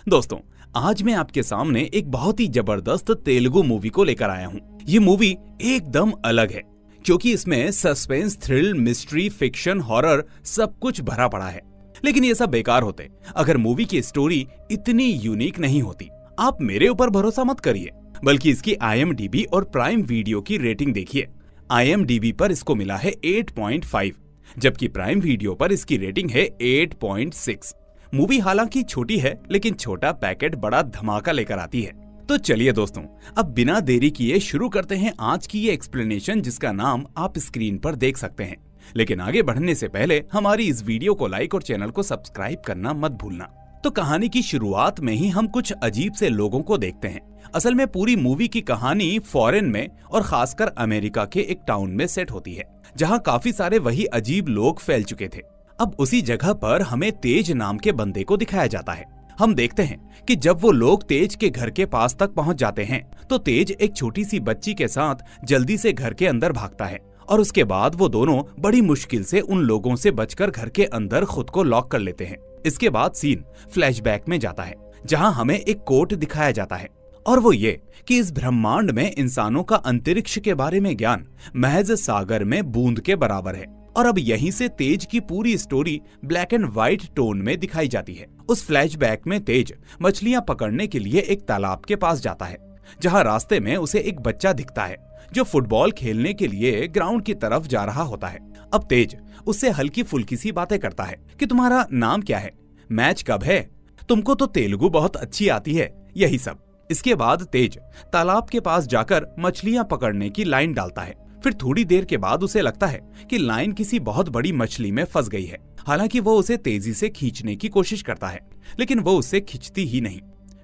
दोस्तों, आज मैं आपके सामने एक बहुत ही जबरदस्त तेलुगु मूवी को लेकर आया हूँ। ये मूवी एकदम अलग है क्योंकि इसमें suspense, thrill, mystery, fiction, horror सब कुछ भरा पड़ा है। लेकिन ये सब बेकार होते अगर मूवी की स्टोरी इतनी यूनिक नहीं होती। आप मेरे ऊपर भरोसा मत करिए, बल्कि इसकी IMDb और प्राइम वीडियो की रेटिंग देखिए। IMDb पर इसको मिला है 8.5, जबकि प्राइम वीडियो पर इसकी रेटिंग है 8.6। मूवी हालांकि छोटी है, लेकिन छोटा पैकेट बड़ा धमाका लेकर आती है। तो चलिए दोस्तों, अब बिना देरी किए शुरू करते हैं आज की ये एक्सप्लेनेशन, जिसका नाम आप स्क्रीन पर देख सकते हैं। लेकिन आगे बढ़ने से पहले हमारी इस वीडियो को लाइक और चैनल को सब्सक्राइब करना मत भूलना। तो कहानी की शुरुआत में ही हम कुछ अजीब से लोगों को देखते हैं। असल में पूरी मूवी की कहानी फॉरेन में और खासकर अमेरिका के एक टाउन में सेट होती है, जहां काफी सारे वही अजीब लोग फैल चुके थे। अब उसी जगह पर हमें तेज नाम के बंदे को दिखाया जाता है। हम देखते हैं कि जब वो लोग तेज के घर के पास तक पहुंच जाते हैं तो तेज एक छोटी सी बच्ची के साथ जल्दी से घर के अंदर भागता है और उसके बाद वो दोनों बड़ी मुश्किल से उन लोगों से बचकर घर के अंदर खुद को लॉक कर लेते हैं। इसके बाद सीन फ्लैशबैक में जाता है, जहां हमें एक कोट दिखाया जाता है, और वो ये कि इस ब्रह्मांड में इंसानों का अंतरिक्ष के बारे में ज्ञान महज सागर में बूंद के बराबर है। और अब यहीं से तेज की पूरी story black and white tone में दिखाई जाती है। उस फ्लैशबैक में तेज मछलियां पकड़ने के लिए एक तालाब के पास जाता है, जहां रास्ते में उसे एक बच्चा दिखता है जो फुटबॉल खेलने के लिए ग्राउंड की तरफ जा रहा होता है। अब तेज उससे हल्की फुल्की सी बातें करता है कि तुम्हारा नाम क्या है, मैच कब है, तुमको तो तेलुगु बहुत अच्छी आती है, यही सब। इसके बाद तेज तालाब के पास जाकर मछलियां पकड़ने की लाइन डालता है। फिर थोड़ी देर के बाद उसे लगता है कि लाइन किसी बहुत बड़ी मछली में फंस गई है। हालांकि वो उसे तेजी से खींचने की कोशिश करता है, लेकिन वो उससे खींचती ही नहीं।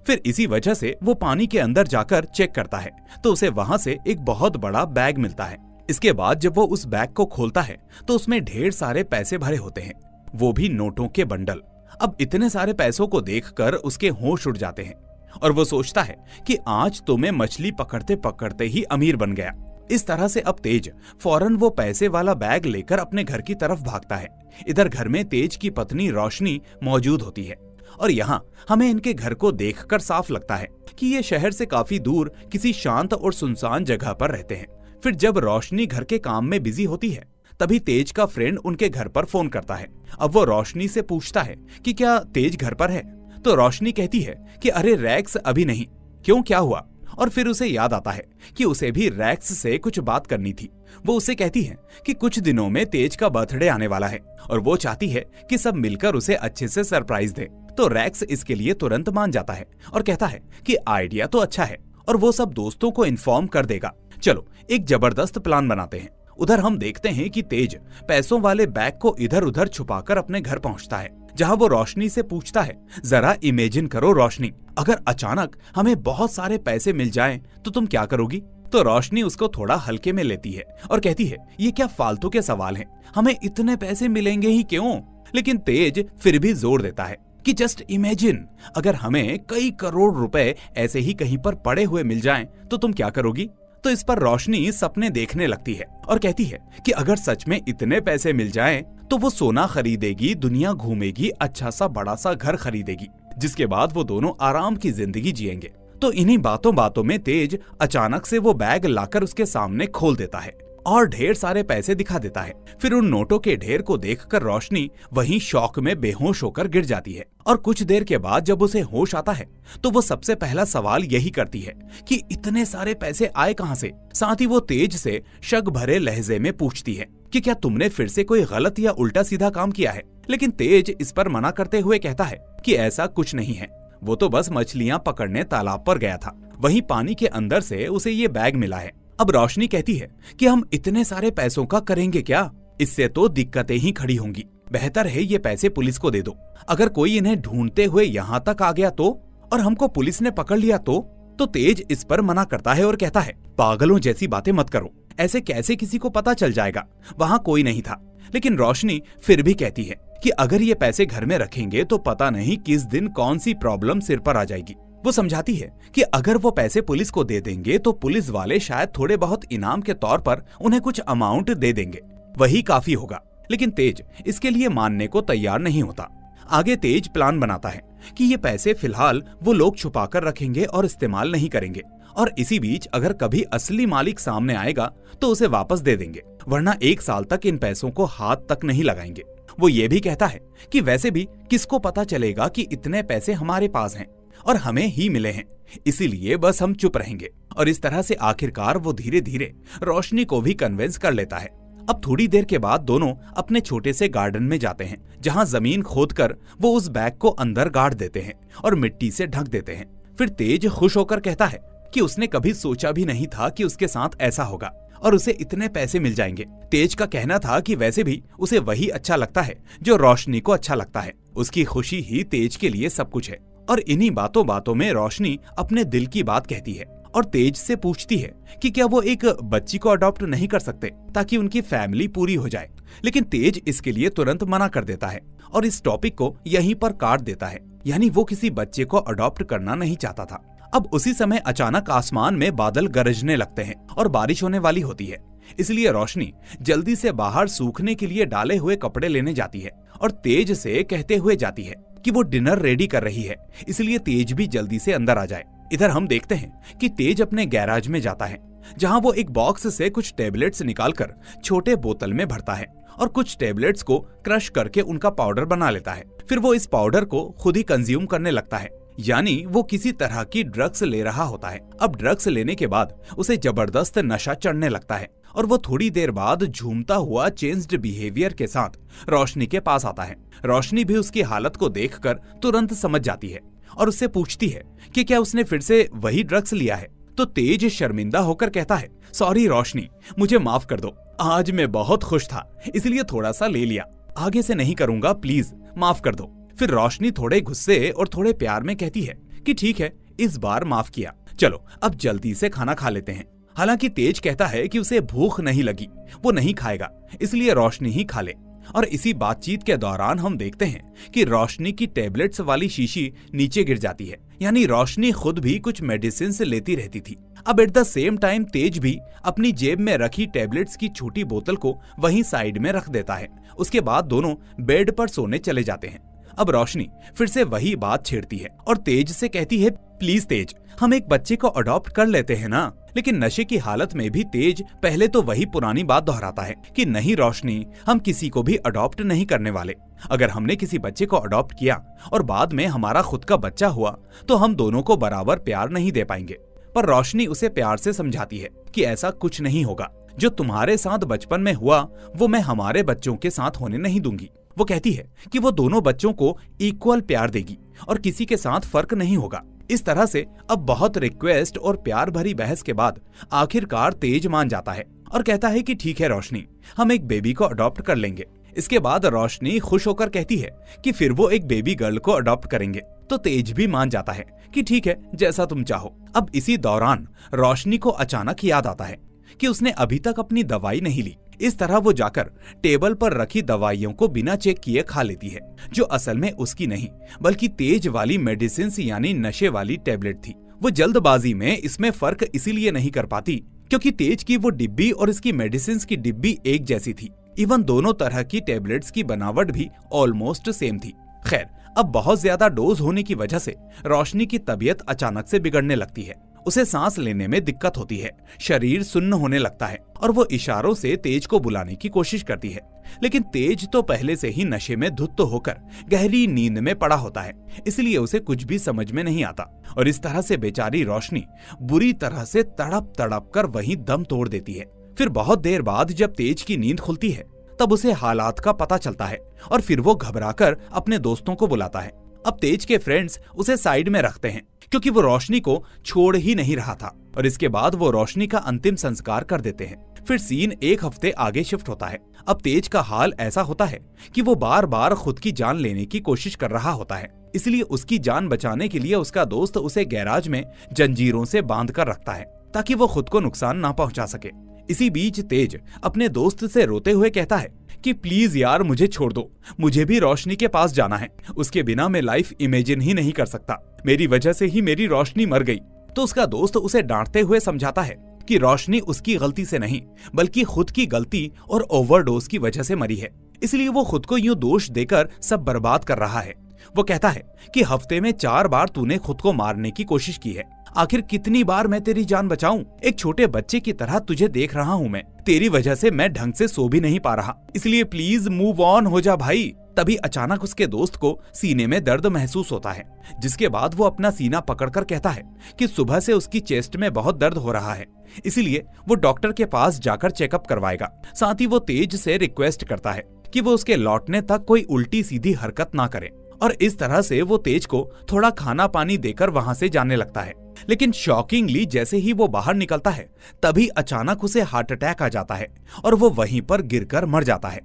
फिर इसी वजह से वो पानी के अंदर जाकर चेक करता है तो उसे वहां से एक बहुत बड़ा बैग मिलता है। इसके बाद जब वो उस बैग को खोलता है तो उसमें ढेर सारे पैसे भरे होते हैं, वो भी नोटों के बंडल। अब इतने सारे पैसों को देखकर उसके होश उड़ जाते हैं और वो सोचता है कि आज तो मैं मछली पकड़ते पकड़ते ही अमीर बन गया। इस तरह से अब तेज फौरन वो पैसे वाला बैग लेकर अपने घर की तरफ भागता है। इधर घर में तेज की पत्नी रोशनी मौजूद होती है और यहाँ हमें इनके घर को देखकर साफ लगता है कि ये शहर से काफी दूर किसी शांत और सुनसान जगह पर रहते हैं। फिर जब रोशनी घर के काम में बिजी होती है तभी तेज का फ्रेंड उनके घर पर फोन करता है। अब वो रोशनी से पूछता है कि क्या तेज घर पर है, तो रोशनी कहती है कि अरे रैक्स अभी नहीं, क्यों, क्या हुआ। और फिर उसे याद आता है कि उसे भी रैक्स से कुछ बात करनी थी। वो उसे कहती है कि कुछ दिनों में तेज का बर्थडे आने वाला है और वो चाहती है कि सब मिलकर उसे अच्छे से सरप्राइज दे। तो रैक्स इसके लिए तुरंत मान जाता है और कहता है कि आइडिया तो अच्छा है और वो सब दोस्तों को इन्फॉर्म कर देगा। चलो एक जबरदस्त प्लान बनाते हैं। उधर हम देखते हैं कि तेज पैसों वाले बैग को इधर उधर छुपाकर अपने घर पहुंचता है, जहां वो रोशनी से पूछता है, जरा इमेजिन करो रोशनी, अगर अचानक हमें बहुत सारे पैसे मिल जाएं तो तुम क्या करोगी। तो रोशनी उसको थोड़ा हल्के में लेती है और कहती है, ये क्या फालतू के सवाल हैं, हमें इतने पैसे मिलेंगे ही क्यों। लेकिन तेज फिर भी जोर देता है कि जस्ट इमेजिन, अगर हमें कई करोड़ रुपए ऐसे ही कहीं पर पड़े हुए मिल जाएं तो तुम क्या करोगी। तो इस पर रोशनी सपने देखने लगती है और कहती है कि अगर सच में इतने पैसे मिल जाएं तो वो सोना खरीदेगी, दुनिया घूमेगी, अच्छा सा बड़ा सा घर खरीदेगी, जिसके बाद वो दोनों आराम की जिंदगी जिएंगे। तो इन्हीं बातों बातों में तेज अचानक से वो बैग लाकर उसके सामने खोल देता है और ढेर सारे पैसे दिखा देता है। फिर उन नोटों के ढेर को देखकर रोशनी वहीं शौक में बेहोश होकर गिर जाती है और कुछ देर के बाद जब उसे होश आता है तो वो सबसे पहला सवाल यही करती है कि इतने सारे पैसे आए कहां से। साथ ही वो तेज से शक भरे लहजे में पूछती है कि क्या तुमने फिर से कोई गलत या उल्टा सीधा काम किया है। लेकिन तेज इस पर मना करते हुए कहता है कि ऐसा कुछ नहीं है, वो तो बस मछलियां पकड़ने तालाब पर गया था, वहीं पानी के अंदर से उसे ये बैग मिला है। अब रोशनी कहती है कि हम इतने सारे पैसों का करेंगे क्या, इससे तो दिक्कतें ही खड़ी होंगी, बेहतर है ये पैसे पुलिस को दे दो। अगर कोई इन्हें ढूंढते हुए यहाँ तक आ गया तो, और हमको पुलिस ने पकड़ लिया तो तेज इस पर मना करता है और कहता है, पागलों जैसी बातें मत करो, ऐसे कैसे किसी को पता चल जाएगा, वहाँ कोई नहीं था। लेकिन रोशनी फिर भी कहती है कि अगर ये पैसे घर में रखेंगे तो पता नहीं किस दिन कौन सी प्रॉब्लम सिर पर आ जाएगी। वो समझाती है कि अगर वो पैसे पुलिस को दे देंगे तो पुलिस वाले शायद थोड़े बहुत इनाम के तौर पर उन्हें कुछ अमाउंट दे देंगे, वही काफी होगा। लेकिन तेज इसके लिए मानने को तैयार नहीं होता। आगे तेज प्लान बनाता है कि ये पैसे फिलहाल वो लोग छुपा कर रखेंगे और इस्तेमाल नहीं करेंगे, और इसी बीच अगर कभी असली मालिक सामने आएगा तो उसे वापस दे देंगे, वरना 1 साल तक इन पैसों को हाथ तक नहीं लगाएंगे। वो ये भी कहता है कि वैसे भी किसको पता चलेगा कि इतने पैसे हमारे पास हैं और हमें ही मिले हैं, इसीलिए बस हम चुप रहेंगे। और इस तरह से आखिरकार वो धीरे धीरे रोशनी को भी कन्विंस कर लेता है। अब थोड़ी देर के बाद दोनों अपने छोटे से गार्डन में जाते हैं, जहां जमीन खोदकर वो उस बैग को अंदर गाड़ देते हैं और मिट्टी से ढक देते हैं। फिर तेज खुश होकर कहता है कि उसने कभी सोचा भी नहीं था कि उसके साथ ऐसा होगा और उसे इतने पैसे मिल जाएंगे। तेज का कहना था कि वैसे भी उसे वही अच्छा लगता है जो रोशनी को अच्छा लगता है। उसकी खुशी ही तेज के लिए सब कुछ है। और इन्हीं बातों बातों में रोशनी अपने दिल की बात कहती है और तेज से पूछती है कि क्या वो एक बच्ची को अडॉप्ट नहीं कर सकते ताकि उनकी फैमिली पूरी हो जाए। लेकिन तेज इसके लिए तुरंत मना कर देता है और इस टॉपिक को यहीं पर काट देता है, यानी वो किसी बच्चे को अडॉप्ट करना नहीं चाहता था। अब उसी समय अचानक आसमान में बादल गरजने लगते हैं और बारिश होने वाली होती है, इसलिए रोशनी जल्दी से बाहर सूखने के लिए डाले हुए कपड़े लेने जाती है और तेज से कहते हुए जाती है कि वो डिनर रेडी कर रही है, इसलिए तेज भी जल्दी से अंदर आ जाए। इधर हम देखते हैं कि तेज अपने गैराज में जाता है, जहां वो एक बॉक्स से कुछ टेबलेट्स निकालकर छोटे बोतल में भरता है और कुछ टेबलेट्स को क्रश करके उनका पाउडर बना लेता है। फिर वो इस पाउडर को खुद ही कंज्यूम करने लगता है, यानी वो किसी तरह की ड्रग्स ले रहा होता है। अब ड्रग्स लेने के बाद उसे जबरदस्त नशा चढ़ने लगता है और वो थोड़ी देर बाद झूमता हुआ चेंज्ड बिहेवियर के साथ रोशनी के पास आता है। रोशनी भी उसकी हालत को देखकर तुरंत समझ जाती है और उससे पूछती है कि क्या उसने फिर से वही ड्रग्स लिया है। तो तेज शर्मिंदा होकर कहता है, सॉरी रोशनी, मुझे माफ कर दो, आज मैं बहुत खुश था इसलिए थोड़ा सा ले लिया, आगे से नहीं करूंगा, प्लीज माफ कर दो। फिर रोशनी थोड़े गुस्से और थोड़े प्यार में कहती है कि ठीक है, इस बार माफ किया, चलो अब जल्दी से खाना खा लेते हैं। हालांकि तेज कहता है कि उसे भूख नहीं लगी, वो नहीं खाएगा, इसलिए रोशनी ही खा ले। और इसी बातचीत के दौरान हम देखते हैं कि रोशनी की टेबलेट्स वाली शीशी नीचे गिर जाती है, यानी रोशनी खुद भी कुछ मेडिसिन लेती रहती थी। अब एट द सेम टाइम तेज भी अपनी जेब में रखी टेबलेट्स की छोटी बोतल को वहीं साइड में रख देता है। उसके बाद दोनों बेड पर सोने चले जाते हैं। अब रोशनी फिर से वही बात छेड़ती है और तेज से कहती है, प्लीज तेज, हम एक बच्चे को अडॉप्ट कर लेते हैं ना। लेकिन नशे की हालत में भी तेज पहले तो वही पुरानी बात दोहराता है कि नहीं रोशनी, हम किसी को भी अडॉप्ट नहीं करने वाले। अगर हमने किसी बच्चे को अडॉप्ट किया और बाद में हमारा खुद का बच्चा हुआ तो हम दोनों को बराबर प्यार नहीं दे पाएंगे। पर रोशनी उसे प्यार से समझाती है कि ऐसा कुछ नहीं होगा, जो तुम्हारे साथ बचपन में हुआ वो मैं हमारे बच्चों के साथ होने नहीं दूंगी। वो कहती है कि वो दोनों बच्चों को इक्वल प्यार देगी और किसी के साथ फर्क नहीं होगा। इस तरह से अब बहुत रिक्वेस्ट और प्यार भरी बहस के बाद आखिरकार तेज मान जाता है और कहता है कि ठीक है रोशनी, हम एक बेबी को अडॉप्ट कर लेंगे। इसके बाद रोशनी खुश होकर कहती है कि फिर वो एक बेबी गर्ल को अडॉप्ट करेंगे। तो तेज भी मान जाता है कि ठीक है, जैसा तुम चाहो। अब इसी दौरान रोशनी को अचानक याद आता है कि उसने अभी तक अपनी दवाई नहीं ली। इस तरह वो जाकर टेबल पर रखी दवाइयों को बिना चेक किए खा लेती है, जो असल में उसकी नहीं बल्कि तेज वाली मेडिसिन यानी नशे वाली टेबलेट थी। वो जल्दबाजी में इसमें फर्क इसीलिए नहीं कर पाती क्योंकि तेज की वो डिब्बी और इसकी मेडिसिन की डिब्बी एक जैसी थी। इवन दोनों तरह की टेबलेट्स की बनावट भी ऑलमोस्ट सेम थी। खैर, अब बहुत ज्यादा डोज होने की वजह से रोशनी की तबीयत अचानक से बिगड़ने लगती है। उसे सांस लेने में दिक्कत होती है, शरीर सुन्न होने लगता है और वो इशारों से तेज को बुलाने की कोशिश करती है। लेकिन तेज तो पहले से ही नशे में धुत होकर गहरी नींद में पड़ा होता है, इसलिए उसे कुछ भी समझ में नहीं आता और इस तरह से बेचारी रोशनी बुरी तरह से तड़प तड़प कर वहीं दम तोड़ देती है। फिर बहुत देर बाद जब तेज की नींद खुलती है तब उसे हालात का पता चलता है और फिर वो घबराकर अपने दोस्तों को बुलाता है। अब तेज के फ्रेंड्स उसे साइड में रखते हैं क्योंकि वो रोशनी को छोड़ ही नहीं रहा था और इसके बाद वो रोशनी का अंतिम संस्कार कर देते हैं। फिर सीन एक हफ्ते आगे शिफ्ट होता है। अब तेज का हाल ऐसा होता है कि वो बार बार खुद की जान लेने की कोशिश कर रहा होता है, इसलिए उसकी जान बचाने के लिए उसका दोस्त उसे गैराज में जंजीरों से बांध कर रखता है ताकि वो खुद को नुकसान ना पहुंचा सके। इसी बीच तेज अपने दोस्त से रोते हुए कहता है कि प्लीज यार, मुझे छोड़ दो, मुझे भी रोशनी के पास जाना है, उसके बिना मैं लाइफ इमेजिन ही नहीं कर सकता, मेरी वजह से ही मेरी रोशनी मर गई। तो उसका दोस्त उसे डांटते हुए समझाता है कि रोशनी उसकी गलती से नहीं बल्कि खुद की गलती और ओवरडोज की वजह से मरी है, इसलिए वो खुद को यूं दोष देकर सब बर्बाद कर रहा है। वो कहता है कि हफ्ते में 4 बार तूने खुद को मारने की कोशिश की है। आखिर कितनी बार मैं तेरी जान बचाऊं? एक छोटे बच्चे की तरह तुझे देख रहा हूं मैं। तेरी वजह से मैं ढंग से सो भी नहीं पा रहा, इसलिए प्लीज मूव ऑन हो जा भाई। तभी अचानक उसके दोस्त को सीने में दर्द महसूस होता है, जिसके बाद वो अपना सीना पकड़कर कहता है कि सुबह से उसकी चेस्ट में बहुत दर्द हो रहा है, इसलिए वो डॉक्टर के पास जाकर चेकअप करवाएगा। साथ ही वो तेज से रिक्वेस्ट करता है कि वो उसके लौटने तक कोई उल्टी सीधी हरकत ना करे, और इस तरह से वो तेज को थोड़ा खाना पानी देकर वहां से जाने लगता है। लेकिन शॉकिंगली जैसे ही वो बाहर निकलता है, तभी अचानक उसे हार्ट अटैक आ जाता है और वो वहीं पर गिरकर मर जाता है।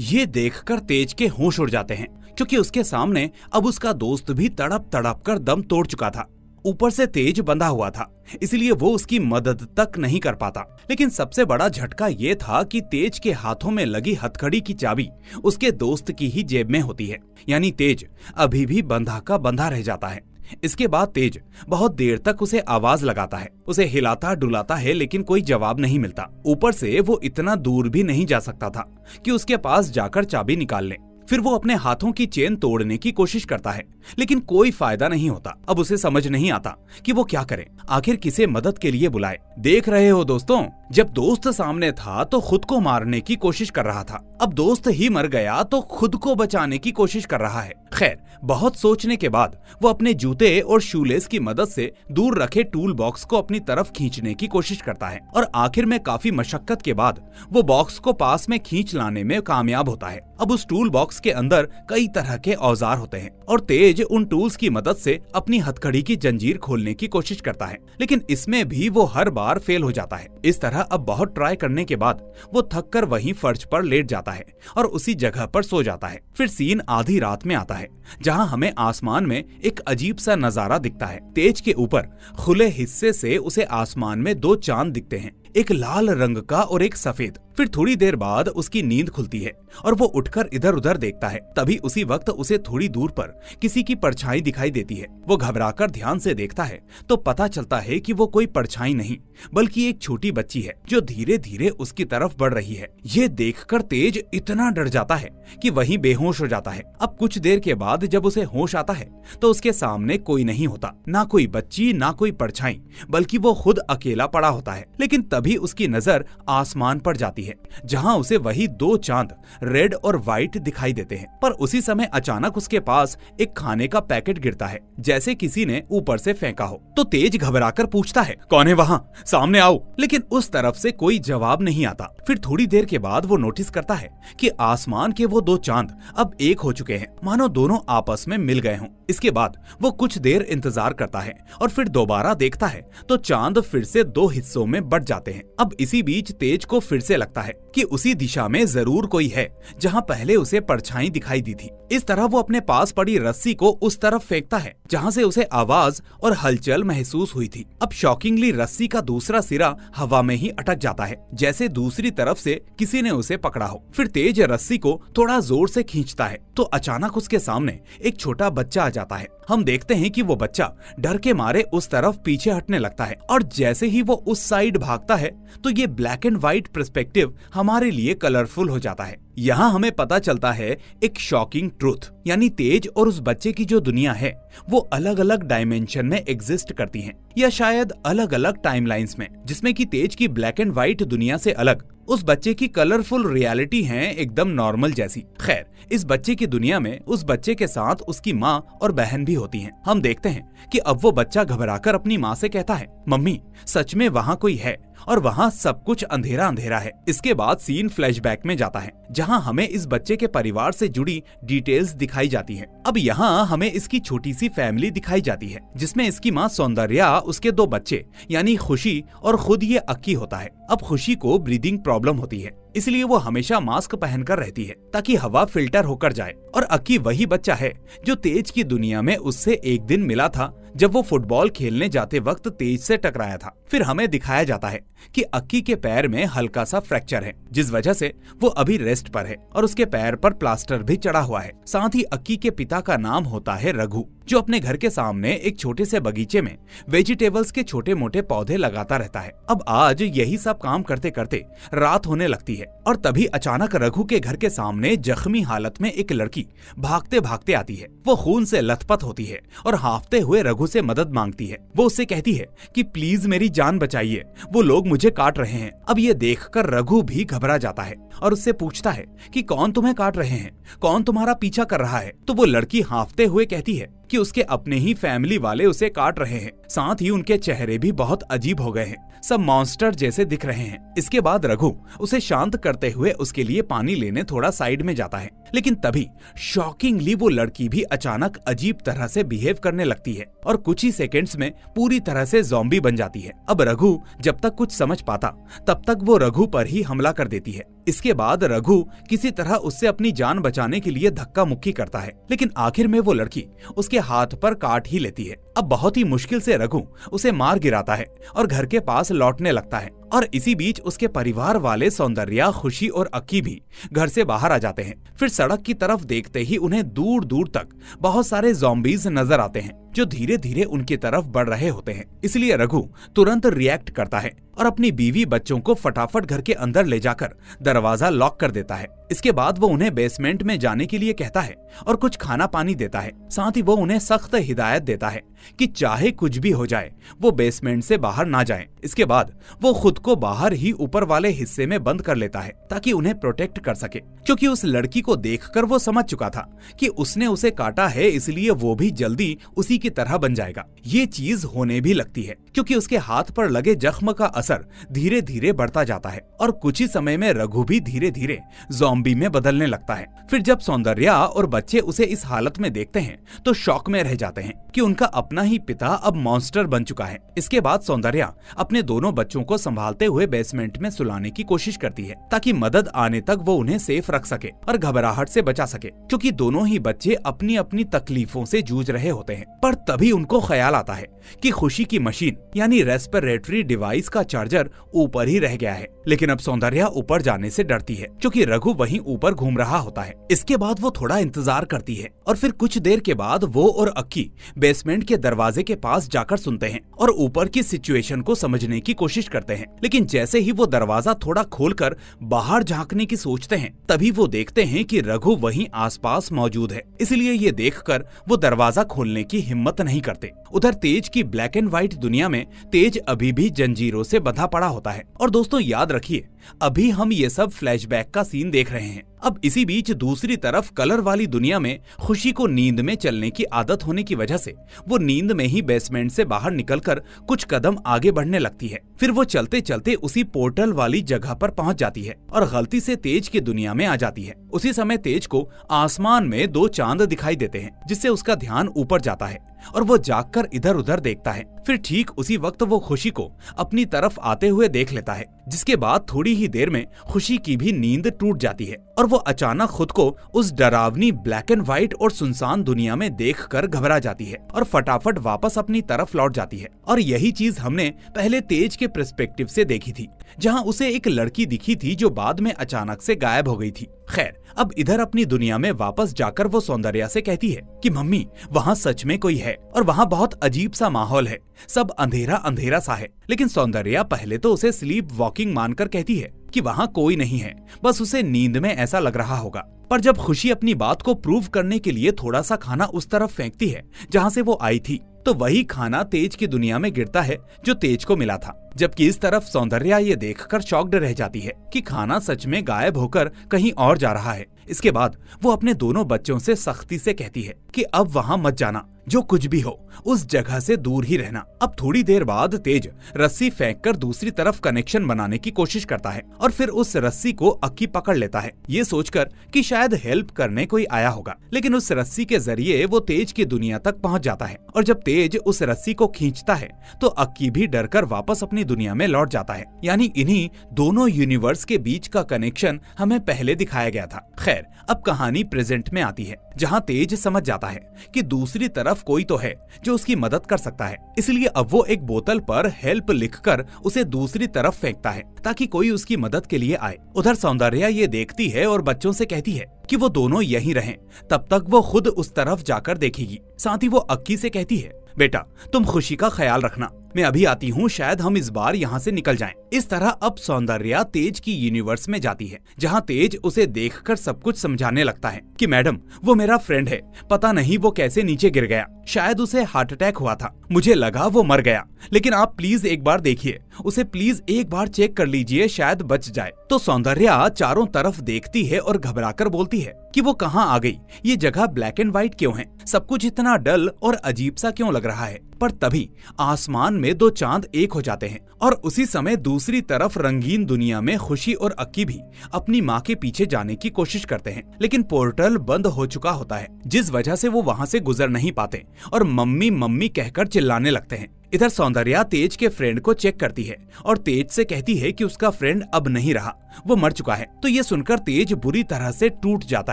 ये देखकर तेज के होश उड़ जाते हैं, क्योंकि उसके सामने अब उसका दोस्त भी तड़प तड़प कर दम तोड़ चुका था। ऊपर से तेज बंधा हुआ था, इसलिए वो उसकी मदद तक नहीं कर पाता। लेकिन सबसे बड़ा झटका ये था कि तेज के हाथों में लगी हथकड़ी की चाबी उसके दोस्त की ही जेब में होती है, यानी तेज अभी भी बंधा का बंधा रह जाता है। इसके बाद तेज बहुत देर तक उसे आवाज लगाता है, उसे हिलाता डुलाता है, लेकिन कोई जवाब नहीं मिलता। ऊपर से वो इतना दूर भी नहीं जा सकता था कि उसके पास जाकर चाबी निकाल ले। फिर वो अपने हाथों की चेन तोड़ने की कोशिश करता है, लेकिन कोई फायदा नहीं होता। अब उसे समझ नहीं आता कि वो क्या करे, आखिर किसे मदद के लिए बुलाए। देख रहे हो दोस्तों, जब दोस्त सामने था तो खुद को मारने की कोशिश कर रहा था, अब दोस्त ही मर गया तो खुद को बचाने की कोशिश कर रहा है। खैर, बहुत सोचने के बाद वो अपने जूते और शूलेस की मदद से दूर रखे टूल बॉक्स को अपनी तरफ खींचने की कोशिश करता है, और आखिर में काफी मशक्कत के बाद वो बॉक्स को पास में खींच लाने में कामयाब होता है। अब उस टूल बॉक्स के अंदर कई तरह के औजार होते हैं, और तेज उन टूल्स की मदद से अपनी हथकड़ी की जंजीर खोलने की कोशिश करता है, लेकिन इसमें भी वो हर बार फेल हो जाता है। इस तरह अब बहुत ट्राई करने के बाद वो थक कर वहीं फर्श पर लेट जाता है और उसी जगह पर सो जाता है। फिर सीन आधी रात में आता है, जहां हमें आसमान में एक अजीब सा नजारा दिखता है। तेज के ऊपर खुले हिस्से से उसे आसमान में 2 चांद दिखते हैं, एक लाल रंग का और एक सफेद। फिर थोड़ी देर बाद उसकी नींद खुलती है और वो उठकर इधर उधर देखता है। तभी उसी वक्त उसे थोड़ी दूर पर किसी की परछाई दिखाई देती है। वो घबराकर ध्यान से देखता है तो पता चलता है कि वो कोई परछाई नहीं, बल्कि एक छोटी बच्ची है जो धीरे धीरे उसकी तरफ बढ़ रही है। ये देखकर तेज इतना डर जाता है कि वहीं बेहोश हो जाता है। अब कुछ देर के बाद जब उसे होश आता है तो उसके सामने कोई नहीं होता, ना कोई बच्ची ना कोई परछाई, बल्कि वो खुद अकेला पड़ा होता है। लेकिन तभी उसकी नजर आसमान पर जाती है, जहां उसे वही 2 चांद रेड और व्हाइट दिखाई देते हैं। पर उसी समय अचानक उसके पास एक खाने का पैकेट गिरता है, जैसे किसी ने ऊपर से फेंका हो। तो तेज घबराकर पूछता है, कौन है वहाँ, सामने आओ। लेकिन उस तरफ से कोई जवाब नहीं आता। फिर थोड़ी देर के बाद वो नोटिस करता है कि आसमान के वो 2 चांद अब एक हो चुके हैं, मानो दोनों आपस में मिल गए हों। इसके बाद वो कुछ देर इंतजार करता है और फिर दोबारा देखता है तो चांद फिर से 2 हिस्सों में बट जाते हैं। अब इसी बीच तेज को फिर से लगता है कि उसी दिशा में जरूर कोई है जहां पहले उसे परछाई दिखाई दी थी। इस तरह वो अपने पास पड़ी रस्सी को उस तरफ फेंकता है जहां से उसे आवाज और हलचल महसूस हुई थी। अब शॉकिंगली रस्सी का दूसरा सिरा हवा में ही अटक जाता है, जैसे दूसरी तरफ से किसी ने उसे पकड़ा हो। फिर तेज रस्सी को थोड़ा जोर से खींचता है तो अचानक उसके सामने एक छोटा बच्चा आ जाता है। हम देखते हैं कि वो बच्चा डर के मारे उस तरफ पीछे हटने लगता है, और जैसे ही वो उस साइड भागता है तो ये ब्लैक एंड व्हाइट पर्सपेक्टिव हमारे लिए कलरफुल हो जाता है। यहाँ हमें पता चलता है एक शॉकिंग ट्रूथ, यानी तेज और उस बच्चे की जो दुनिया है वो अलग अलग डायमेंशन में एग्जिस्ट करती हैं, या शायद अलग अलग टाइमलाइंस में, जिसमें कि तेज की ब्लैक एंड व्हाइट दुनिया से अलग उस बच्चे की कलरफुल रियलिटी है एकदम नॉर्मल जैसी। खैर, इस बच्चे की दुनिया में उस बच्चे के साथ उसकी माँ और बहन भी होती हैं। हम देखते हैं कि अब वो बच्चा घबराकर अपनी माँ से कहता है, मम्मी सच में वहाँ कोई है और वहाँ सब कुछ अंधेरा अंधेरा है। इसके बाद सीन फ्लैशबैक में जाता है, जहाँ हमें इस बच्चे के परिवार से जुड़ी डिटेल्स दिखाई जाती है। अब यहाँ हमें इसकी छोटी सी फैमिली दिखाई जाती है, जिसमें इसकी माँ सौंदर्या, उसके 2 बच्चे यानी खुशी और खुद ये अक्की होता है। अब खुशी को ब्रीदिंग प्रॉब्लम होती है, इसलिए वो हमेशा मास्क पहनकर रहती है ताकि हवा फिल्टर होकर जाए। और अक्की वही बच्चा है जो तेज की दुनिया में उससे एक दिन मिला था जब वो फुटबॉल खेलने जाते वक्त तेज से टकराया था। फिर हमें दिखाया जाता है कि अक्की के पैर में हल्का सा फ्रैक्चर है, जिस वजह से वो अभी रेस्ट पर है और उसके पैर पर प्लास्टर भी चढ़ा हुआ है। साथ ही अक्की के पिता का नाम होता है रघु, जो अपने घर के सामने एक छोटे से बगीचे में वेजिटेबल्स के छोटे मोटे पौधे लगाता रहता है। अब आज यही सब काम करते करते रात होने लगती है है और तभी अचानक रघु के घर के सामने जख्मी हालत में एक लड़की भागते भागते आती है। वो खून से लथपथ होती है और हांफते हुए रघु से मदद मांगती है। वो उससे कहती है कि प्लीज मेरी जान बचाइए, वो लोग मुझे काट रहे हैं। अब ये देखकर रघु भी घबरा जाता है और उससे पूछता है कि कौन तुम्हें काट रहे हैं, कौन तुम्हारा पीछा कर रहा है। तो वो लड़की हांफते हुए कहती है कि उसके अपने ही फैमिली वाले उसे काट रहे हैं, साथ ही उनके चेहरे भी बहुत अजीब हो गए हैं, सब मॉन्स्टर जैसे दिख रहे हैं। इसके बाद रघु उसे शांत करते हुए उसके लिए पानी लेने थोड़ा साइड में जाता है, लेकिन तभी शॉकिंगली वो लड़की भी अचानक अजीब तरह से बिहेव करने लगती है और कुछ ही सेकंड्स में पूरी तरह से ज़ॉम्बी बन जाती है। अब रघु जब तक कुछ समझ पाता तब तक वो रघु पर ही हमला कर देती है। इसके बाद रघु किसी तरह उससे अपनी जान बचाने के लिए धक्का मुक्की करता है, लेकिन आखिर में वो लड़की उसके हाथ पर काट ही लेती है। अब बहुत ही मुश्किल से रघु उसे मार गिराता है और घर के पास लौटने लगता है और इसी बीच उसके परिवार वाले सौंदर्या, खुशी और अक्की भी घर से बाहर आ जाते हैं। फिर सड़क की तरफ देखते ही उन्हें दूर दूर तक बहुत सारे ज़ॉम्बीज नजर आते हैं जो धीरे धीरे उनकी तरफ बढ़ रहे होते हैं। इसलिए रघु तुरंत रिएक्ट करता है और अपनी बीवी बच्चों को फटाफट घर के अंदर ले जाकर दरवाजा लॉक कर देता है। इसके बाद वो उन्हें बेसमेंट में जाने के लिए कहता है और कुछ खाना पानी देता है। साथ ही वो उन्हें सख्त हिदायत देता है कि चाहे कुछ भी हो जाए वो बेसमेंट से बाहर ना जाएं। इसके बाद वो खुद को बाहर ही ऊपर वाले हिस्से में बंद कर लेता है ताकि उन्हें प्रोटेक्ट कर सके, क्योंकि उस लड़की को देखकर वो समझ चुका था कि उसने उसे काटा है, इसलिए वो भी जल्दी उसी की तरह बन जाएगा। ये चीज होने भी लगती है क्योंकि उसके हाथ पर लगे जख्म का असर धीरे धीरे बढ़ता जाता है और कुछ ही समय में रघु भी धीरे धीरे ज़ॉम्बी में बदलने लगता है। फिर जब सौंदर्या और बच्चे उसे इस हालत में देखते हैं तो शॉक में रह जाते हैं कि उनका अपना ही पिता अब मॉन्स्टर बन चुका है। इसके बाद सौंदर्या अपने दोनों बच्चों को संभालते हुए बेसमेंट में सुलाने की कोशिश करती है ताकि मदद आने तक वो उन्हें सेफ रख सके और घबराहट से बचा सके, क्योंकि दोनों ही बच्चे अपनी अपनी तकलीफों से जूझ रहे होते हैं। पर तभी उनको ख्याल आता है कि खुशी की मशीन यानी रेस्पिरेटरी डिवाइस का चार्जर ऊपर ही रह गया है। लेकिन अब सौंदर्या ऊपर जाने से डरती है क्योंकि रघु वहीं ऊपर घूम रहा होता है। इसके बाद वो थोड़ा इंतजार करती है और फिर कुछ देर के बाद वो और अक्की बेसमेंट के दरवाजे के पास जाकर सुनते हैं और ऊपर की सिचुएशन को समझने की कोशिश करते हैं। लेकिन जैसे ही वो दरवाजा थोड़ा खोलकर बाहर झांकने की सोचते हैं तभी वो देखते हैं कि रघु वहीं आसपास मौजूद है। इसलिए ये देखकर वो दरवाजा खोलने की हिम्मत नहीं करते। उधर तेज की ब्लैक एंड व्हाइट दुनिया में तेज अभी भी जंजीरों से बंधा पड़ा होता है। और दोस्तों याद रखिए, अभी हम ये सब फ्लैशबैक का सीन देख रहे हैं। अब इसी बीच दूसरी तरफ कलर वाली दुनिया में खुशी को नींद में चलने की आदत होने की वजह से वो नींद में ही बेसमेंट से बाहर निकलकर कुछ कदम आगे बढ़ने लगती है। फिर वो चलते चलते उसी पोर्टल वाली जगह पर पहुंच जाती है और गलती से तेज की दुनिया में आ जाती है। उसी समय तेज को आसमान में 2 चांद दिखाई देते हैं, जिससे उसका ध्यान ऊपर जाता है और वो जागकर इधर उधर देखता है। फिर ठीक उसी वक्त वो खुशी को अपनी तरफ आते हुए देख लेता है, जिसके बाद थोड़ी ही देर में खुशी की भी नींद टूट जाती है और वो अचानक खुद को उस डरावनी ब्लैक एंड व्हाइट और सुनसान दुनिया में देखकर घबरा जाती है और फटाफट वापस अपनी तरफ लौट जाती है। और यही चीज हमने पहले तेज के पर्सपेक्टिव से देखी थी, जहां उसे एक लड़की दिखी थी जो बाद में अचानक से गायब हो गई थी। खैर, अब इधर अपनी दुनिया में वापस जाकर वो सौंदर्या से कहती है कि मम्मी, वहाँ सच में कोई है और वहाँ बहुत अजीब सा माहौल है, सब अंधेरा अंधेरा सा है। लेकिन सौंदर्या पहले तो उसे स्लीप वॉकिंग मानकर कहती है कि वहाँ कोई नहीं है, बस उसे नींद में ऐसा लग रहा होगा। पर जब खुशी अपनी बात को प्रूव करने के लिए थोड़ा सा खाना उस तरफ फेंकती है जहाँ से वो आई थी, तो वही खाना तेज की दुनिया में गिरता है जो तेज को मिला था। जबकि इस तरफ सौंदर्या ये देखकर शॉक्ड रह जाती है कि खाना सच में गायब होकर कहीं और जा रहा है। इसके बाद वो अपने दोनों बच्चों से सख्ती से कहती है कि अब वहाँ मत जाना, जो कुछ भी हो उस जगह से दूर ही रहना। अब थोड़ी देर बाद तेज रस्सी फेंककर दूसरी तरफ कनेक्शन बनाने की कोशिश करता है और फिर उस रस्सी को अक्की पकड़ लेता है, ये सोचकर कि शायद हेल्प करने कोई आया होगा। लेकिन उस रस्सी के जरिए वो तेज की दुनिया तक पहुंच जाता है और जब तेज उस रस्सी को खींचता है तो अक्की भी डरकर वापस अपनी दुनिया में लौट जाता है। यानी इन्हीं दोनों यूनिवर्स के बीच का कनेक्शन हमें पहले दिखाया गया था। खैर, अब कहानी प्रेजेंट में आती है, जहाँ तेज समझ जाता है कि दूसरी तरफ कोई तो है जो उसकी मदद कर सकता है। इसलिए अब वो एक बोतल पर हेल्प लिखकर उसे दूसरी तरफ फेंकता है ताकि कोई उसकी मदद के लिए आए। उधर सौंदर्या ये देखती है और बच्चों से कहती है कि वो दोनों यहीं रहें, तब तक वो खुद उस तरफ जाकर देखेगी। साथ ही वो अक्की से कहती है, बेटा तुम खुशी का ख्याल रखना मैं अभी आती हूँ, शायद हम इस बार यहाँ से निकल जाएं। इस तरह अब सौंदर्या तेज की यूनिवर्स में जाती है, जहाँ तेज उसे देखकर सब कुछ समझाने लगता है कि मैडम वो मेरा फ्रेंड है, पता नहीं वो कैसे नीचे गिर गया, शायद उसे हार्ट अटैक हुआ था, मुझे लगा वो मर गया, लेकिन आप प्लीज एक बार देखिए, उसे प्लीज एक बार चेक कर लीजिए, शायद बच जाए। तो सौंदर्या चारों तरफ देखती है और घबराकर बोलती है कि वो कहाँ आ गई, ये जगह ब्लैक एंड व्हाइट क्यों है, सब कुछ इतना डल और अजीब सा क्यों लग रहा है। पर तभी आसमान में दो चांद एक हो जाते हैं और उसी समय दूसरी तरफ रंगीन दुनिया में खुशी और अक्की भी अपनी माँ के पीछे जाने की कोशिश करते हैं, लेकिन पोर्टल बंद हो चुका होता है, जिस वजह से वो वहाँ से गुजर नहीं पाते और मम्मी मम्मी कहकर चिल्लाने लगते हैं। इधर सौंदर्या तेज के फ्रेंड को चेक करती है और तेज से कहती है कि उसका फ्रेंड अब नहीं रहा, वो मर चुका है। तो ये सुनकर तेज बुरी तरह से टूट जाता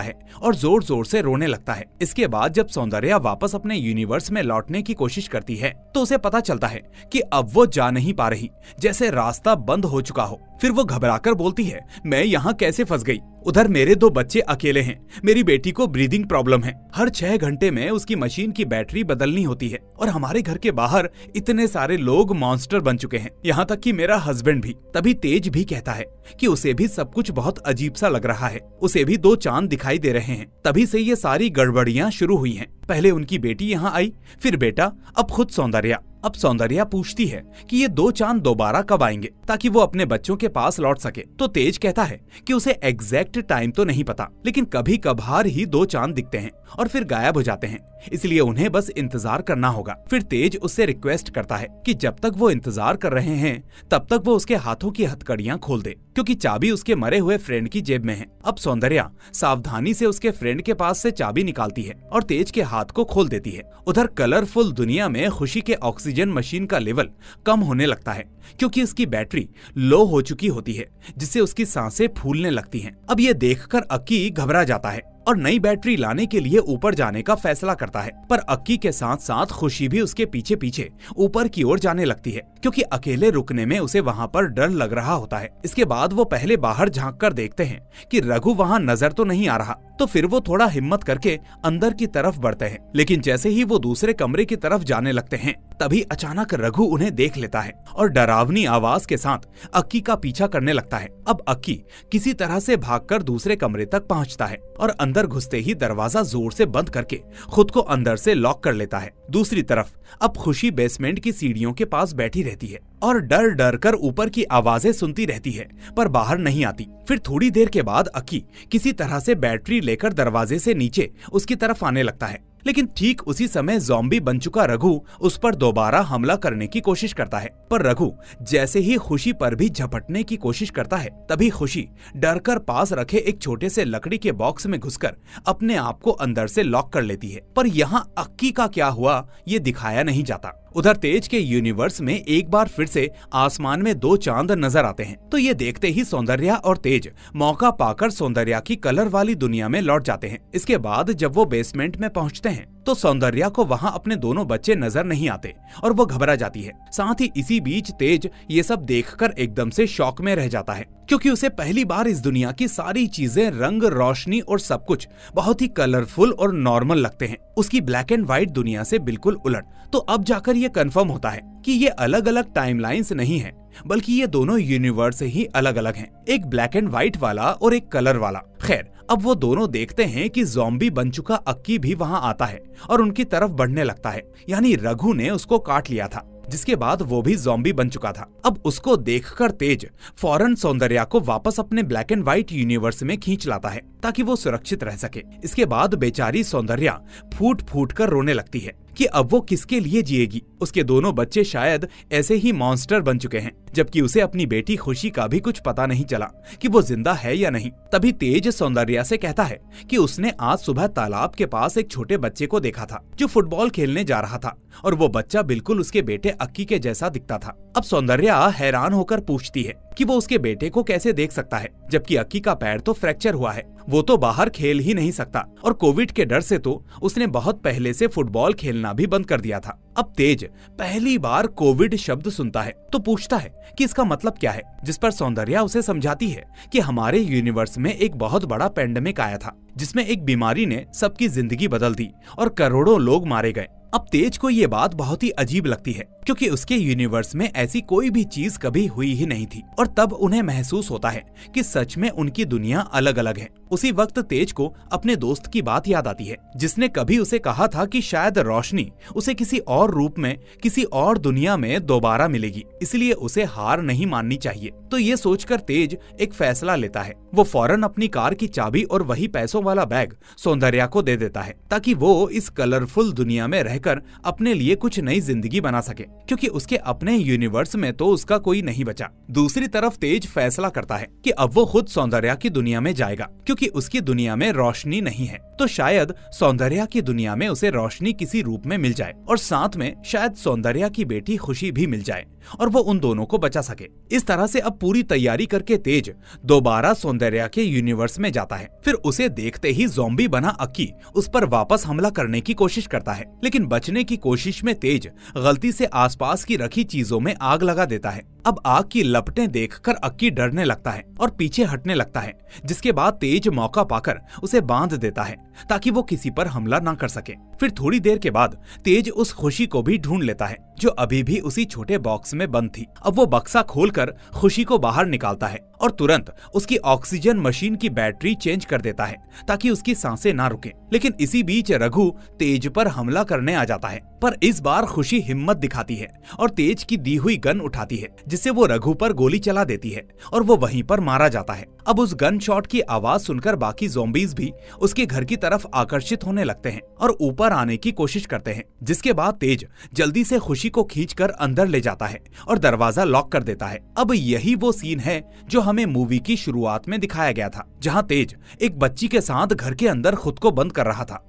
है और जोर जोर से रोने लगता है। इसके बाद जब सौंदर्या वापस अपने यूनिवर्स में लौटने की कोशिश करती है तो उसे पता चलता है कि अब वो जा नहीं पा रही, जैसे रास्ता बंद हो चुका हो। फिर वो घबराकर बोलती है, मैं यहाँ कैसे फंस गई, उधर मेरे दो बच्चे अकेले हैं, मेरी बेटी को ब्रीदिंग प्रॉब्लम है, हर 6 घंटे में उसकी मशीन की बैटरी बदलनी होती है और हमारे घर के बाहर इतने सारे लोग मॉन्स्टर बन चुके हैं, यहाँ तक कि मेरा हस्बैंड भी। तभी तेज भी कहता है कि उसे भी सब कुछ बहुत अजीब सा लग रहा है, उसे भी 2 चांद दिखाई दे रहे हैं। तभी से ये सारी गड़बड़ियाँ शुरू हुई हैं। पहले उनकी बेटी यहाँ आई, फिर बेटा, अब खुद सौंदर्या। अब सौंदर्या पूछती है कि ये 2 चांद दोबारा कब आएंगे ताकि वो अपने बच्चों के पास लौट सके। तो तेज कहता है कि उसे एग्जैक्ट टाइम तो नहीं पता, लेकिन कभी कभार ही 2 चांद दिखते हैं और फिर गायब हो जाते हैं, इसलिए उन्हें बस इंतजार करना होगा। फिर तेज उससे रिक्वेस्ट करता है कि जब तक वो इंतजार कर रहे हैं तब तक वो उसके हाथों की हथकड़ियां खोल दे, क्योंकि चाबी उसके मरे हुए फ्रेंड की जेब में है। अब सौंदर्या सावधानी से उसके फ्रेंड के पास से चाबी निकालती है और तेज के हाथ को खोल देती है। उधर कलरफुल दुनिया में खुशी के ऑक्सीजन मशीन का लेवल कम होने लगता है, क्योंकि उसकी बैटरी लो हो चुकी होती है, जिससे उसकी सांसें फूलने लगती हैं। अब ये देखकर अक्की घबरा जाता है और नई बैटरी लाने के लिए ऊपर जाने का फैसला करता है। पर अक्की के साथ साथ खुशी भी उसके पीछे पीछे ऊपर की ओर जाने लगती है, क्योंकि अकेले रुकने में उसे वहाँ पर डर लग रहा होता है। इसके बाद वो पहले बाहर झांक कर देखते हैं कि रघु वहाँ नजर तो नहीं आ रहा, तो फिर वो थोड़ा हिम्मत करके अंदर की तरफ बढ़ते हैं। लेकिन जैसे ही वो दूसरे कमरे की तरफ जाने लगते हैं तभी अचानक रघु उन्हें देख लेता है और डरावनी आवाज के साथ अक्की का पीछा करने लगता है। अब अक्की किसी तरह से भागकर दूसरे कमरे तक पहुंचता है और अंदर घुसते ही दरवाजा जोर से बंद करके खुद को अंदर से लॉक कर लेता है। दूसरी तरफ अब खुशी बेसमेंट की सीढ़ियों के पास बैठी रहती है और डर डर कर ऊपर की आवाजें सुनती रहती है, पर बाहर नहीं आती। फिर थोड़ी देर के बाद अक्की किसी तरह से बैटरी लेकर दरवाजे से नीचे उसकी तरफ आने लगता है, लेकिन ठीक उसी समय ज़ॉम्बी बन चुका रघु उस पर दोबारा हमला करने की कोशिश करता है। पर रघु जैसे ही खुशी पर भी झपटने की कोशिश करता है तभी खुशी डरकर पास रखे एक छोटे से लकड़ी के बॉक्स में घुसकर अपने आप को अंदर से लॉक कर लेती है। पर यहाँ अक्की का क्या हुआ ये दिखाया नहीं जाता। उधर तेज के यूनिवर्स में एक बार फिर से आसमान में 2 चांद नजर आते हैं, तो ये देखते ही सौंदर्या और तेज मौका पाकर सौंदर्या की कलर वाली दुनिया में लौट जाते हैं। इसके बाद जब वो बेसमेंट में पहुंचते हैं तो सौंदर्या को वहां अपने दोनों बच्चे नजर नहीं आते और वो घबरा जाती है। साथ ही इसी बीच तेज ये सब देखकर एकदम से शॉक में रह जाता है, क्योंकि उसे पहली बार इस दुनिया की सारी चीजें, रंग, रोशनी और सब कुछ बहुत ही कलरफुल और नॉर्मल लगते हैं, उसकी ब्लैक एंड व्हाइट दुनिया से बिल्कुल उलट। तो अब जाकर ये कंफर्म होता है कि ये अलग अलग टाइमलाइंस नहीं है, बल्कि ये दोनों यूनिवर्स ही अलग अलग हैं, एक ब्लैक एंड व्हाइट वाला और एक कलर वाला। खैर, अब वो दोनों देखते हैं कि ज़ॉम्बी बन चुका अक्की भी वहाँ आता है और उनकी तरफ बढ़ने लगता है, यानी रघु ने उसको काट लिया था, जिसके बाद वो भी ज़ॉम्बी बन चुका था। अब उसको देखकर तेज फौरन सौंदर्या को वापस अपने ब्लैक एंड व्हाइट यूनिवर्स में खींच लाता है ताकि वो सुरक्षित रह सके। इसके बाद बेचारी सौंदर्या फूट फूट कर रोने लगती है कि अब वो किसके लिए जिएगी। उसके दोनों बच्चे शायद ऐसे ही मॉन्स्टर बन चुके हैं, जबकि उसे अपनी बेटी खुशी का भी कुछ पता नहीं चला कि वो जिंदा है या नहीं। तभी तेज सौंदर्या से कहता है कि उसने आज सुबह तालाब के पास एक छोटे बच्चे को देखा था जो फुटबॉल खेलने जा रहा था और वो बच्चा बिल्कुल उसके बेटे अक्की के जैसा दिखता था। अब सौंदर्या हैरान होकर पूछती है कि वो उसके बेटे को कैसे देख सकता है, जबकि अक्की का पैर तो फ्रैक्चर हुआ है, वो तो बाहर खेल ही नहीं सकता और कोविड के डर से तो उसने बहुत पहले से फुटबॉल खेलना भी बंद कर दिया था। अब तेज पहली बार कोविड शब्द सुनता है तो पूछता है कि इसका मतलब क्या है, जिस पर सौंदर्या उसे समझाती है कि हमारे यूनिवर्स में एक बहुत बड़ा पेंडेमिक आया था जिसमें एक बीमारी ने सबकी जिंदगी बदल दी और करोड़ों लोग मारे गए। अब तेज को ये बात बहुत ही अजीब लगती है क्योंकि उसके यूनिवर्स में ऐसी कोई भी चीज कभी हुई ही नहीं थी और तब उन्हें महसूस होता है कि सच में उनकी दुनिया अलग अलग है। उसी वक्त तेज को अपने दोस्त की बात याद आती है जिसने कभी उसे कहा था कि शायद रोशनी उसे किसी और रूप में किसी और दुनिया में दोबारा मिलेगी, इसलिए उसे हार नहीं माननी चाहिए। तो ये सोचकर तेज एक फैसला लेता है। वो फौरन अपनी कार की चाबी और वही पैसों वाला बैग सौंदर्या को दे देता है ताकि वो इस कलरफुल दुनिया में रहकर अपने लिए कुछ नई जिंदगी बना सके, क्योंकि उसके अपने यूनिवर्स में तो उसका कोई नहीं बचा। दूसरी तरफ तेज फैसला करता है कि अब वो खुद सौंदर्या की दुनिया में जाएगा क्योंकि उसकी दुनिया में रोशनी नहीं है, तो शायद सौंदर्या की दुनिया में उसे रोशनी किसी रूप में मिल जाए और साथ में शायद सौंदर्या की बेटी खुशी भी मिल जाए और वो उन दोनों को बचा सके। इस तरह से अब पूरी तैयारी करके तेज दोबारा सौंदर्या के यूनिवर्स में जाता है। फिर उसे देखते ही ज़ॉम्बी बना अक्की उस पर वापस हमला करने की कोशिश करता है, लेकिन बचने की कोशिश में तेज गलती से आसपास की रखी चीजों में आग लगा देता है। अब आग की लपटें देखकर अक्की डरने लगता है और पीछे हटने लगता है, जिसके बाद तेज मौका पाकर उसे बांध देता है ताकि वो किसी पर हमला न कर सके। फिर थोड़ी देर के बाद तेज उस खुशी को भी ढूंढ लेता है जो अभी भी उसी छोटे बॉक्स में बंद थी। अब वो बक्सा खोलकर खुशी को बाहर निकालता है और तुरंत उसकी ऑक्सीजन मशीन की बैटरी चेंज कर देता है ताकि उसकी सांसें ना रुके। लेकिन इसी बीच रघु तेज पर हमला करने आ जाता है, पर इस बार खुशी हिम्मत दिखाती है और तेज की दी हुई गन उठाती है, जिससे वो रघु पर गोली चला देती है और वो वहीं पर मारा जाता है। अब उस गन शॉट की आवाज सुनकर बाकी ज़ॉम्बीज़ भी उसके घर की तरफ आकर्षित होने लगते हैं और ऊपर आने की कोशिश करते हैं, जिसके बाद तेज जल्दी से खुशी को खींचकर अंदर ले जाता है और दरवाजा लॉक कर देता है। अब यही वो सीन है जो हमें मूवी की शुरुआत में दिखाया गया था, जहां तेज एक बच्ची के साथ घर के अंदर खुद को बंद कर रहा था।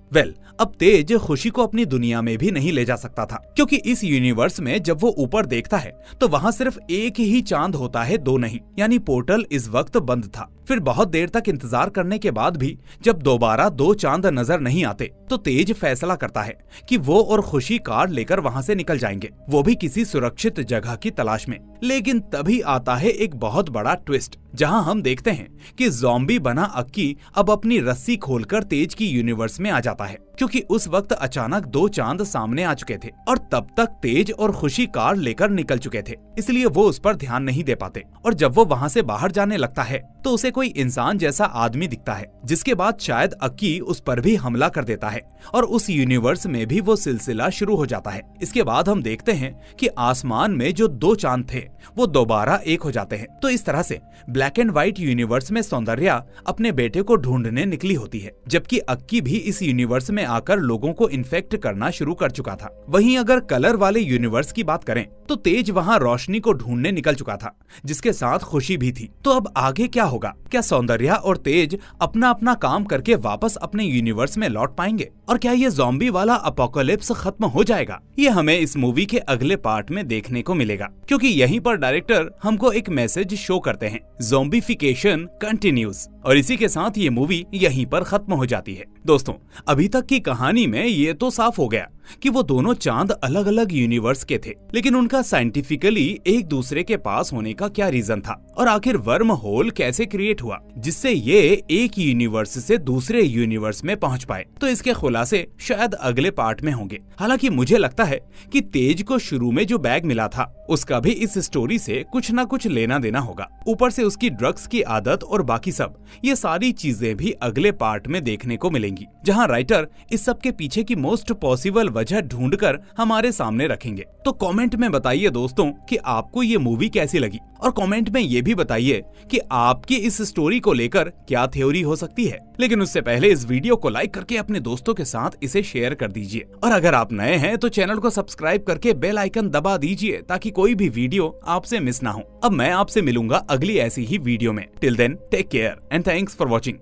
अब तेज खुशी को अपनी दुनिया में भी नहीं ले जा सकता था, क्योंकि इस यूनिवर्स में जब वो ऊपर देखता है तो वहाँ सिर्फ एक ही चांद होता है, दो नहीं, यानी पोर्टल इस वक्त बंद था। फिर बहुत देर तक इंतजार करने के बाद भी जब दोबारा दो चांद नजर नहीं आते तो तेज फैसला करता है कि वो और खुशी कार लेकर वहाँ से निकल जाएंगे, वो भी किसी सुरक्षित जगह की तलाश में। लेकिन तभी आता है एक बहुत बड़ा ट्विस्ट, जहां हम देखते हैं कि ज़ॉम्बी बना अक्की अब अपनी रस्सी खोलकर तेज की यूनिवर्स में आ जाता है, क्योंकि उस वक्त अचानक दो चांद सामने आ चुके थे और तब तक तेज और खुशी कार लेकर निकल चुके थे, इसलिए वो उस पर ध्यान नहीं दे पाते। और जब वो वहाँ से बाहर जाने लगता है तो उसे कोई इंसान जैसा आदमी दिखता है, जिसके बाद शायद अक्की उस पर भी हमला कर देता है और उस यूनिवर्स में भी वो सिलसिला शुरू हो जाता है। इसके बाद हम देखते हैं कि आसमान में जो दो चांद थे वो दोबारा एक हो जाते हैं। तो इस तरह से ब्लैक एंड व्हाइट यूनिवर्स में सौंदर्या अपने बेटे को ढूंढने निकली होती है, जबकि अक्की भी इस यूनिवर्स में आकर लोगों को इन्फेक्ट करना शुरू कर चुका था। वहीं अगर कलर वाले यूनिवर्स की बात करें तो तेज वहाँ रोशनी को ढूंढने निकल चुका था, जिसके साथ खुशी भी थी। तो अब आगे क्या होगा? क्या सौंदर्या और तेज अपना अपना काम करके वापस अपने यूनिवर्स में लौट पाएंगे? और क्या ये ज़ॉम्बी वाला अपोकलिप्स खत्म हो जाएगा? ये हमें इस मूवी के अगले पार्ट में देखने को मिलेगा, क्योंकि यहीं पर डायरेक्टर हमको एक मैसेज शो करते हैं, ज़ॉम्बिफिकेशन कंटिन्यूज। और इसी के साथ ये मूवी यहीं पर खत्म हो जाती है। दोस्तों, अभी तक की कहानी में ये तो साफ हो गया कि वो दोनों चांद अलग अलग यूनिवर्स के थे, लेकिन उनका साइंटिफिकली एक दूसरे के पास होने का क्या रीजन था, और आखिर वर्म होल कैसे क्रिएट हुआ जिससे ये एक यूनिवर्स से दूसरे यूनिवर्स में पहुंच पाए। तो इसके खुलासे शायद अगले पार्ट में होंगे। हालांकि मुझे लगता है कि तेज को शुरू में जो बैग मिला था उसका भी इस स्टोरी से कुछ ना कुछ लेना देना होगा। ऊपर से उसकी ड्रग्स की आदत और बाकी सब, ये सारी चीजें भी अगले पार्ट में देखने को मिलेंगी, जहां राइटर इस सब के पीछे की मोस्ट पॉसिबल वजह ढूंढकर हमारे सामने रखेंगे। तो कमेंट में बताइए दोस्तों कि आपको ये मूवी कैसी लगी, और कमेंट में ये भी बताइए कि आपकी इस स्टोरी को लेकर क्या थ्योरी हो सकती है। लेकिन उससे पहले इस वीडियो को लाइक करके अपने दोस्तों के साथ इसे शेयर कर दीजिए, और अगर आप नए हैं तो चैनल को सब्सक्राइब करके बेल आइकन दबा दीजिए ताकि कोई भी वीडियो आपसे मिस ना हो। अब मैं आपसे मिलूंगा अगली ऐसी ही वीडियो में। Till then take care and thanks for watching.